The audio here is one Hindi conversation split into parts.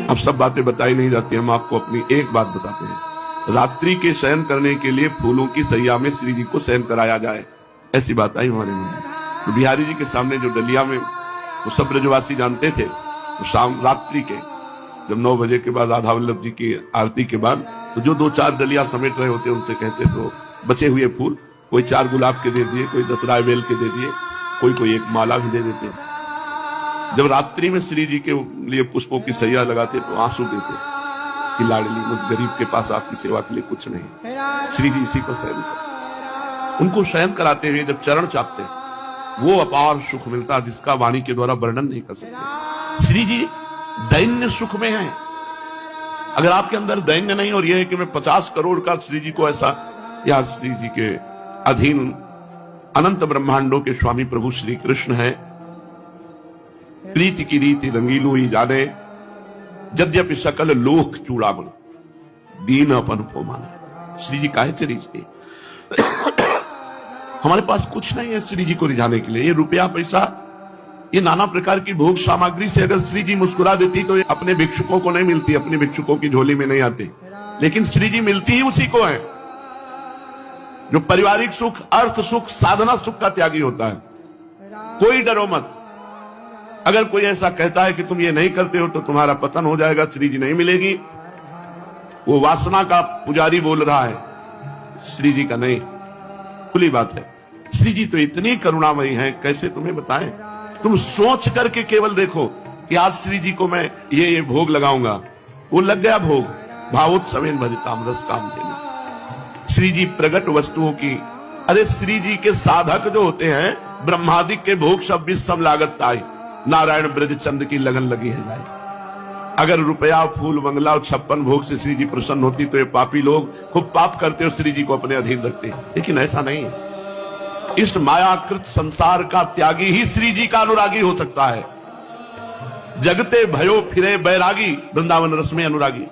अब सब बातें बताई नहीं जाती, हम आपको अपनी एक बात बताते हैं। रात्रि के शयन करने के लिए फूलों की सैया में श्री जी को शयन कराया जाए, ऐसी बात आई हमारे मन में। तो बिहारी जी के सामने जो डलिया में तो सब ब्रजवासी जानते थे, तो शाम रात्रि के जब 9 बजे के बाद राधा वल्लभ जी की आरती के बाद तो जो 2-4 डलिया समेट रहे होते उनसे कहते तो बचे हुए फूल कोई 4 गुलाब के दे दिए, कोई 10 रायबेल के दे दिए, कोई एक माला भी दे देते। जब रात्रि में श्री जी के लिए पुष्पों की सैया लगाते तो आंसू देते कि लाडली मुझ गरीब के पास आपकी सेवा के लिए कुछ नहीं। श्री जी इसी को शयन करते, उनको शयन कराते हुए जब चरण चापते वो अपार सुख मिलता जिसका वाणी के द्वारा वर्णन नहीं कर सकते। श्री जी दैन्य सुख में है। अगर आपके अंदर दैन्य नहीं और यह है कि मैं 50 करोड़ का श्री जी को ऐसा, या श्री जी के अधीन अनंत ब्रह्मांडों के स्वामी प्रभु श्री कृष्ण है, प्रीति की रीति रंगीलो ही जाने, यद्यपि सकल लोक चूड़ामन दीन अपन को माने। श्री जी काहे से रिझते? हमारे पास कुछ नहीं है श्री जी को रिझाने के लिए। ये रुपया पैसा, ये नाना प्रकार की भोग सामग्री से अगर श्री जी मुस्कुरा देती तो ये अपने भिक्षुकों को नहीं मिलती, अपने भिक्षुकों की झोली में नहीं आती। लेकिन श्री जी मिलती ही उसी को है जो पारिवारिक सुख, अर्थ सुख, साधना सुख का त्यागी होता है। कोई डरो मत, अगर कोई ऐसा कहता है कि तुम ये नहीं करते हो तो तुम्हारा पतन हो जाएगा, श्री जी नहीं मिलेगी, वो वासना का पुजारी बोल रहा है, श्री जी का नहीं। खुली बात है, श्री जी तो इतनी करुणामयी हैं, कैसे तुम्हें बताएं। तुम सोच करके केवल देखो कि आज श्री जी को मैं ये भोग लगाऊंगा, वो लग गया भोग। भावोत्सवेन भजताम रस काम देना। श्री जी प्रगट वस्तुओं की, अरे श्री जी के साधक जो होते हैं ब्रह्मादिक के भोग सब विषम लागत ताई, नारायण ब्रज चंद की लगन लगी है जाए। अगर रुपया फूल मंगला और 56 भोग से श्री जी प्रसन्न होती तो ये पापी लोग खूब पाप करते हो, श्री जी को अपने अधीन रखते। लेकिन ऐसा नहीं है। इस मायाकृत संसार का त्यागी ही श्री जी का अनुरागी हो सकता है। जगते भयो फिरे बैरागी, वृंदावन रस में अनुरागी।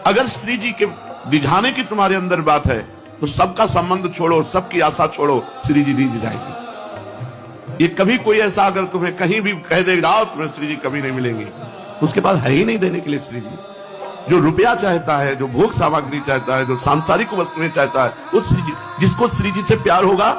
अगर श्री जी के रिझाने की तुम्हारे अंदर बात है तो सबका संबंध छोड़ो, सबकी आशा छोड़ो, श्री जी रिझ जाएगी। ये कभी कोई ऐसा अगर तुम्हें कहीं भी कह दे जाओ तुम्हें श्री जी कभी नहीं मिलेंगे, उसके पास है ही नहीं देने के लिए श्री जी। जो रुपया चाहता है, जो भोग सामग्री चाहता है, जो सांसारिक वस्तुएं चाहता है, वो श्री जी, जिसको श्री जी से प्यार होगा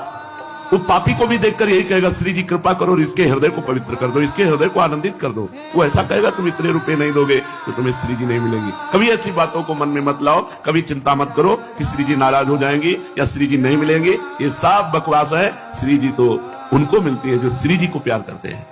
वो पापी को भी देखकर यही कहेगा श्री जी कृपा करो और इसके हृदय को पवित्र कर दो, इसके हृदय को आनंदित कर दो। वो ऐसा कहेगा तुम इतने रुपए नहीं दोगे तो तुम्हें श्री जी नहीं मिलेंगी। कभी ऐसी बातों को मन में मत लाओ, कभी चिंता मत करो कि श्री जी नाराज हो जाएंगी या श्री जी नहीं मिलेंगे। ये सब बकवास है। श्री जी तो उनको मिलती है जो श्री जी को प्यार करते हैं।